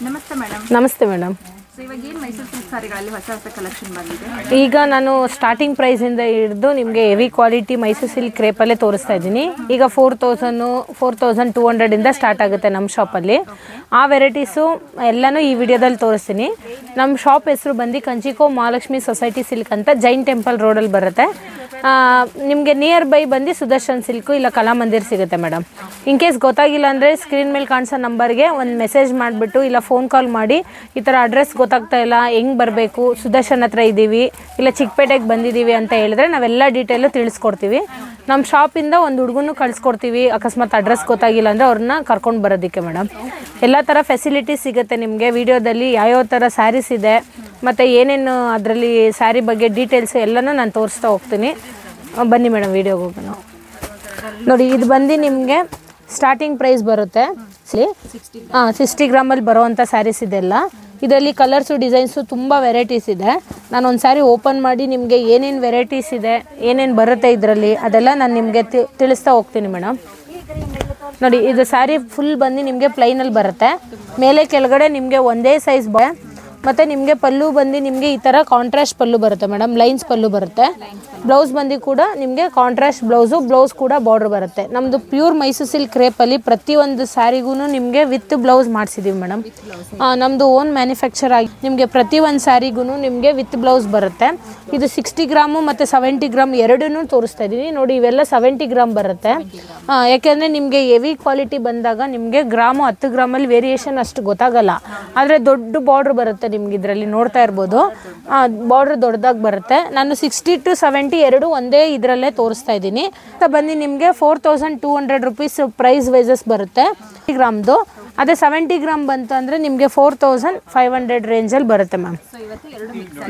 ನಮಸ್ತೆ ಮೇಡಮ್. ನಮಸ್ತೆ madam. So ಇವಾಗ ಏನು ಮೈಸೂರು ಸಿಲ್ಕ್ ಸಾರಿಗಳಲ್ಲಿ ಹೊಸ ಹೊಸ ಕಲೆಕ್ಷನ್ ಬಂದಿದೆ? ಈಗ ನಾನು ಸ್ಟಾರ್ಟಿಂಗ್ ಪ್ರೈಸಿಂದ ಹಿಡಿದು ನಿಮಗೆ ಹೆವಿ ಕ್ವಾಲಿಟಿ ಮೈಸೂರು ಸಿಲ್ಕ್ ಕ್ರೇಪಲ್ಲೇ ತೋರಿಸ್ತಾ ಇದ್ದೀನಿ. ಈಗ 4200 ಸ್ಟಾರ್ಟ್ ಆಗುತ್ತೆ ನಮ್ಮ ಶಾಪಲ್ಲಿ. ಆ ವೆರೈಟೀಸು ಎಲ್ಲನೂ ಈ ವಿಡಿಯೋದಲ್ಲಿ ತೋರಿಸ್ತೀನಿ. ನಮ್ಮ ಶಾಪ್ ಹೆಸರು ಬಂದು ಕಂಚಿಕೋ ಮಹಾಲಕ್ಷ್ಮಿ ಸೊಸೈಟಿ ಸಿಲ್ಕ್ ಅಂತ ಜೈನ್ ಟೆಂಪಲ್ ರೋಡಲ್ಲಿ ಬರುತ್ತೆ. ನಿಮಗೆ ನಿಯರ್ ಬೈ ಬಂದು ಸುದರ್ಶನ್ ಸಿಲ್ಕು ಇಲ್ಲ ಕಲಾಮಂದಿರ್ ಸಿಗುತ್ತೆ ಮೇಡಮ್. ಇನ್ ಕೇಸ್ ಗೊತ್ತಾಗಿಲ್ಲ ಅಂದರೆ ಸ್ಕ್ರೀನ್ ಮೇಲೆ ಕಾಣಿಸೋ ನಂಬರ್ಗೆ ಒಂದು ಮೆಸೇಜ್ ಮಾಡಿಬಿಟ್ಟು ಇಲ್ಲ ಫೋನ್ ಕಾಲ್ ಮಾಡಿ ಈ ಥರ ಅಡ್ರೆಸ್ ಗೊತ್ತಾಗ್ತಾ ಇಲ್ಲ, ಹೆಂಗೆ ಬರಬೇಕು, ಸುದರ್ಶನ್ ಹತ್ರ ಇದ್ದೀವಿ ಇಲ್ಲ ಚಿಕ್ಕಪೇಟೆಗೆ ಬಂದಿದ್ದೀವಿ ಅಂತ ಹೇಳಿದ್ರೆ ನಾವೆಲ್ಲ ಡೀಟೇಲು ತಿಳಿಸ್ಕೊಡ್ತೀವಿ. ನಮ್ಮ ಶಾಪಿಂದ ಒಂದು ಹುಡುಗನೂ ಕಳಿಸ್ಕೊಡ್ತೀವಿ. ಅಕಸ್ಮಾತ್ ಅಡ್ರೆಸ್ ಗೊತ್ತಾಗಿಲ್ಲ ಅಂದರೆ ಅವ್ರನ್ನ ಕರ್ಕೊಂಡು ಬರೋದಕ್ಕೆ ಮೇಡಮ್. ಎಲ್ಲ ಥರ ಫೆಸಿಲಿಟೀಸ್ ಸಿಗುತ್ತೆ ನಿಮಗೆ. ವಿಡಿಯೋದಲ್ಲಿ ಯಾವ್ಯಾವ ಥರ ಸ್ಯಾರೀಸ್ ಇದೆ ಮತ್ತು ಏನೇನು ಅದರಲ್ಲಿ ಸ್ಯಾರಿ ಬಗ್ಗೆ ಡೀಟೇಲ್ಸ್ ಎಲ್ಲನೂ ನಾನು ತೋರಿಸ್ತಾ ಹೋಗ್ತೀನಿ. ಬನ್ನಿ ಮೇಡಮ್ ವಿಡಿಯೋಗೆ ಹೋಗೋಣ. ನೋಡಿ, ಇದು ಬಂದು ನಿಮಗೆ ಸ್ಟಾರ್ಟಿಂಗ್ ಪ್ರೈಸ್ ಬರುತ್ತೆ 60 ಗ್ರಾಮಲ್ಲಿ ಬರೋವಂಥ ಸ್ಯಾರೀಸ್ ಇದೆಲ್ಲ. ಇದರಲ್ಲಿ ಕಲರ್ಸು ಡಿಸೈನ್ಸು ತುಂಬ ವೆರೈಟೀಸ್ ಇದೆ. ನಾನು ಒಂದು ಸ್ಯಾರಿ ಓಪನ್ ಮಾಡಿ ನಿಮಗೆ ಏನೇನು ವೆರೈಟೀಸ್ ಇದೆ, ಏನೇನು ಬರುತ್ತೆ ಇದರಲ್ಲಿ ಅದೆಲ್ಲ ನಾನು ನಿಮಗೆ ತಿಳಿಸ್ತಾ ಹೋಗ್ತೀನಿ ಮೇಡಮ್. ನೋಡಿ, ಇದು ಸ್ಯಾರಿ ಫುಲ್ ಬಂದು ನಿಮಗೆ ಪ್ಲೈನಲ್ಲಿ ಬರುತ್ತೆ. ಮೇಲೆ ಕೆಳಗಡೆ ನಿಮಗೆ ಒಂದೇ ಸೈಜ್ ಮತ್ತು ನಿಮಗೆ ಪಲ್ಲು ಬಂದು ನಿಮಗೆ ಈ ಥರ ಕಾಂಟ್ರಾಸ್ಟ್ ಪಲ್ಲು ಬರುತ್ತೆ ಮೇಡಮ್. ಲೈನ್ಸ್ ಪಲ್ಲು ಬರುತ್ತೆ. ಬ್ಲೌಸ್ ಬಂದು ಕೂಡ ನಿಮಗೆ ಕಾಂಟ್ರಾಸ್ಟ್ ಬ್ಲೌಸ್ ಕೂಡ ಬಾರ್ಡ್ರ್ ಬರುತ್ತೆ. ನಮ್ಮದು ಪ್ಯೂರ್ ಮೈಸೂರು ಸಿಲ್ಕ್ ಕ್ರೇಪಲ್ಲಿ ಪ್ರತಿಯೊಂದು ಸ್ಯಾರಿಗೂ ನಿಮಗೆ ವಿತ್ ಬ್ಲೌಸ್ ಮಾಡಿಸಿದ್ದೀವಿ ಮೇಡಮ್. ನಮ್ಮದು ಓನ್ ಮ್ಯಾನುಫ್ಯಾಕ್ಚರ್ ಆಗಿ ನಿಮಗೆ ಪ್ರತಿಯೊಂದು ಸ್ಯಾರಿಗೂ ನಿಮಗೆ ವಿತ್ ಬ್ಲೌಸ್ ಬರುತ್ತೆ. ಇದು 60 ಗ್ರಾಮು ಮತ್ತು 70 ಗ್ರಾಮ್ ಎರಡನ್ನೂ ತೋರಿಸ್ತಾ ಇದ್ದೀನಿ. ನೋಡಿ, ಇವೆಲ್ಲ 70 ಗ್ರಾಮ್ ಬರುತ್ತೆ. ಯಾಕೆಂದರೆ ನಿಮಗೆ ಹೆವಿ ಕ್ವಾಲಿಟಿ ಬಂದಾಗ ನಿಮಗೆ ಗ್ರಾಮು 10 ಗ್ರಾಮಲ್ಲಿ ವೇರಿಯೇಷನ್ ಅಷ್ಟು ಗೊತ್ತಾಗಲ್ಲ. ಆದರೆ ದೊಡ್ಡ ಬಾರ್ಡ್ರ್ ಬರುತ್ತೆ ನಿಮ್ಗೆ. ಇದರಲ್ಲಿ ನೋಡ್ತಾ ಇರ್ಬೋದು, ಬಾರ್ಡ್ರ್ ದೊಡ್ಡದಾಗಿ ಬರುತ್ತೆ. ನಾನು 60 to 70 ಎರಡು ಒಂದೇ ಇದರಲ್ಲೇ ತೋರಿಸ್ತಾ ಇದ್ದೀನಿ. ಬಂದು ನಿಮಗೆ 4200 ರೂಪೀಸ್ ಪ್ರೈಸ್ ವೈಸಸ್ ಬರುತ್ತೆ ಗ್ರಾಮ್ದು. ಅದೇ 70 ಗ್ರಾಮ್ ಬಂತು ಅಂದರೆ ನಿಮಗೆ 4500 ರೇಂಜಲ್ಲಿ ಬರುತ್ತೆ ಮ್ಯಾಮ್.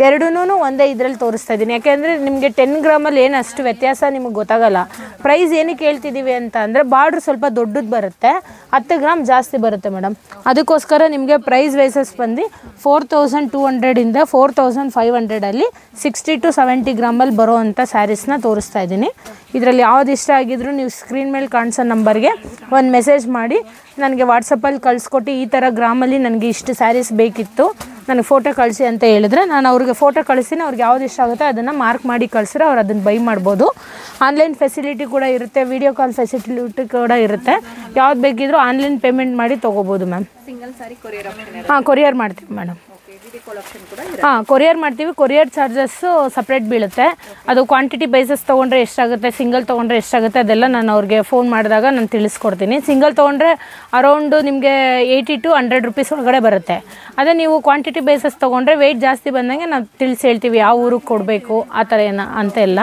ಎರಡೂ ಒಂದೇ ಇದರಲ್ಲಿ ತೋರಿಸ್ತಾ ಇದ್ದೀನಿ. ಯಾಕೆಂದರೆ ನಿಮಗೆ 10 ಗ್ರಾಮಲ್ಲಿ ಏನು ಅಷ್ಟು ವ್ಯತ್ಯಾಸ ನಿಮಗೆ ಗೊತ್ತಾಗಲ್ಲ. ಪ್ರೈಸ್ ಏನಕ್ಕೆ ಹೇಳ್ತಿದ್ದೀವಿ ಅಂತ ಅಂದರೆ ಬಾರ್ಡ್ರ್ ಸ್ವಲ್ಪ ದೊಡ್ಡದು ಬರುತ್ತೆ, 10 ಗ್ರಾಮ್ ಜಾಸ್ತಿ ಬರುತ್ತೆ ಮೇಡಮ್. ಅದಕ್ಕೋಸ್ಕರ ನಿಮಗೆ ಪ್ರೈಸ್ ವೈಸಸ್ ಬಂದು 4200 4500 60 to 70 ಗ್ರಾಮಲ್ಲಿ ಬರೋವಂಥ ಸ್ಯಾರೀಸ್ನ ತೋರಿಸ್ತಾ ಇದ್ದೀನಿ. ಇದರಲ್ಲಿ ಯಾವ್ದು ಇಷ್ಟ ಆಗಿದ್ರು ನೀವು ಸ್ಕ್ರೀನ್ ಮೇಲೆ ಕಾಣಿಸೋ ನಂಬರ್ಗೆ ಒಂದು ಮೆಸೇಜ್ ಮಾಡಿ ನನಗೆ ವಾಟ್ಸಪ್ಪಲ್ಲಿ ಕಳಿಸ್ಕೊಟ್ಟು ಈ ಥರ ಗ್ರಾಮಲ್ಲಿ ನನಗೆ ಇಷ್ಟು ಸ್ಯಾರೀಸ್ ಬೇಕಿತ್ತು, ನನಗೆ ಫೋಟೋ ಕಳಿಸಿ ಅಂತ ಹೇಳಿದ್ರೆ ನಾನು ಅವ್ರಿಗೆ ಫೋಟೋ ಕಳಿಸ್ತೀನಿ. ಅವ್ರಿಗೆ ಯಾವ್ದು ಇಷ್ಟ ಆಗುತ್ತೆ ಅದನ್ನು ಮಾರ್ಕ್ ಮಾಡಿ ಕಳಿಸಿದ್ರೆ ಅವ್ರು ಅದನ್ನು ಬೈ ಮಾಡ್ಬೋದು. ಆನ್ಲೈನ್ ಫೆಸಿಲಿಟಿ ಕೂಡ ಇರುತ್ತೆ, ವಿಡಿಯೋ ಕಾಲ್ ಫೆಸಿಲಿಟಿ ಕೂಡ ಇರುತ್ತೆ. ಯಾವ್ದು ಬೇಕಿದ್ರೂ ಆನ್ಲೈನ್ ಪೇಮೆಂಟ್ ಮಾಡಿ ತೊಗೋಬೋದು ಮ್ಯಾಮ್. ಸಿಂಗಲ್ ಸಾರಿ ಕೊರಿಯರ್ ಕೊರಿಯರ್ ಮಾಡ್ತೀವಿ ಮೇಡಮ್. ಕೊರಿಯರ್ ಮಾಡ್ತೀವಿ. ಕೊರಿಯರ್ ಚಾರ್ಜಸ್ಸು ಸಪ್ರೇಟ್ ಬೀಳುತ್ತೆ. ಅದು ಕ್ವಾಂಟಿಟಿ ಬೇಸಸ್ ತೊಗೊಂಡ್ರೆ ಎಷ್ಟಾಗುತ್ತೆ, ಸಿಂಗಲ್ ತೊಗೊಂಡ್ರೆ ಎಷ್ಟಾಗುತ್ತೆ ಅದೆಲ್ಲ ನಾನು ಅವ್ರಿಗೆ ಫೋನ್ ಮಾಡಿದಾಗ ನಾನು ತಿಳಿಸ್ಕೊಡ್ತೀನಿ. ಸಿಂಗಲ್ ತೊಗೊಂಡ್ರೆ ಅರೌಂಡು ನಿಮಗೆ 80 to 100 ರೂಪೀಸ್ ಒಳಗಡೆ ಬರುತ್ತೆ. ಅದೇ ನೀವು ಕ್ವಾಂಟಿಟಿ ಬೇಸಸ್ ತೊಗೊಂಡ್ರೆ ವೆಯ್ಟ್ ಜಾಸ್ತಿ ಬಂದಂಗೆ ನಾವು ತಿಳಿಸಿ ಹೇಳ್ತೀವಿ ಯಾವ ಊರಿಗೆ ಕೊಡಬೇಕು ಆ ಥರ ಅಂತ ಎಲ್ಲ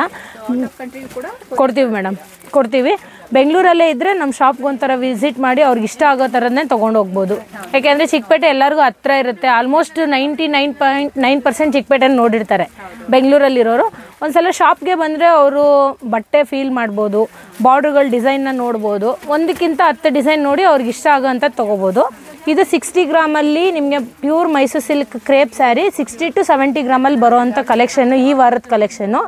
ಕೊಡ್ತೀವಿ ಮೇಡಮ್. ಕೊಡ್ತೀವಿ. ಬೆಂಗಳೂರಲ್ಲೇ ಇದ್ದರೆ ನಮ್ಮ ಶಾಪ್ಗೆ ಒಂಥರ ವಿಸಿಟ್ ಮಾಡಿ ಅವ್ರಿಗೆ ಇಷ್ಟ ಆಗೋ ಥರನೇ ತೊಗೊಂಡು ಹೋಗ್ಬೋದು. ಯಾಕೆಂದರೆ ಚಿಕ್ಕಪೇಟೆ ಎಲ್ಲರಿಗೂ ಹತ್ತಿರ ಇರುತ್ತೆ. ಆಲ್ಮೋಸ್ಟ್ 99.9% ಚಿಕ್ಕಪೇಟೆನ ನೋಡಿರ್ತಾರೆ ಬೆಂಗಳೂರಲ್ಲಿರೋರು. ಒಂದ್ಸಲ ಶಾಪ್ಗೆ ಬಂದರೆ ಅವರು ಬಟ್ಟೆ ಫೀಲ್ ಮಾಡ್ಬೋದು, ಬಾರ್ಡ್ರ್ಗಳ ಡಿಸೈನ್ನ ನೋಡ್ಬೋದು. ಒಂದಕ್ಕಿಂತ 10 ಡಿಸೈನ್ ನೋಡಿ ಅವ್ರಿಗೆ ಇಷ್ಟ ಆಗೋ ಅಂತ ತೊಗೋಬೋದು. ಇದು 60 ಗ್ರಾಮಲ್ಲಿ ನಿಮಗೆ pure Mysuru silk crepe sari 60 to 70 ಗ್ರಾಮಲ್ಲಿ ಬರೋವಂಥ ಕಲೆಕ್ಷನ್ನು, ಈ ವಾರದ ಕಲೆಕ್ಷನ್ನು.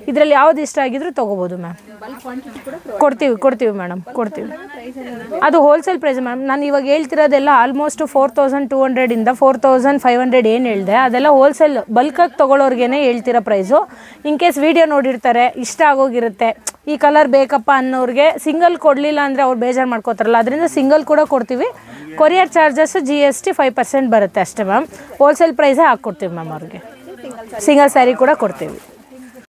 ಇದರಲ್ಲಿ ಯಾವ್ದು ಇಷ್ಟ ಆಗಿದ್ರು ತೊಗೋಬೋದು ಮ್ಯಾಮ್. ಕೊಡ್ತೀವಿ ಮೇಡಮ್, ಕೊಡ್ತೀವಿ. ಅದು ಹೋಲ್ಸೇಲ್ ಪ್ರೈಸ್ ಮ್ಯಾಮ್. ನಾನು ಇವಾಗ ಹೇಳ್ತಿರೋದೆಲ್ಲ ಆಲ್ಮೋಸ್ಟ್ 4200 4500 ಏನು ಹೇಳಿದೆ ಅದೆಲ್ಲ ಹೋಲ್ಸೇಲ್ ಬಲ್ಕಾಗಿ ತೊಗೊಳೋರ್ಗೇ ಹೇಳ್ತಿರೋ ಪ್ರೈಸು. ಇನ್ ಕೇಸ್ ವಿಡಿಯೋ ನೋಡಿರ್ತಾರೆ, ಇಷ್ಟ ಆಗೋಗಿರುತ್ತೆ, ಈ ಕಲರ್ ಬೇಕಪ್ಪ ಅನ್ನೋರಿಗೆ ಸಿಂಗಲ್ ಕೊಡಲಿಲ್ಲ ಅಂದರೆ ಅವ್ರು ಬೇಜಾರು ಮಾಡ್ಕೋತಾರಲ್ಲ, ಅದರಿಂದ ಸಿಂಗಲ್ ಕೂಡ ಕೊಡ್ತೀವಿ. ಕೊರಿಯರ್ ಚಾರ್ಜಸ್ಸು GST 5% ಬರುತ್ತೆ ಅಷ್ಟೇ ಮ್ಯಾಮ್. ಹೋಲ್ಸೇಲ್ ಪ್ರೈಸೇ ಹಾಕ್ಕೊಡ್ತೀವಿ ಮ್ಯಾಮ್ ಅವ್ರಿಗೆ. ಸಿಂಗಲ್ ಸ್ಯಾರಿ ಕೂಡ ಕೊಡ್ತೀವಿ.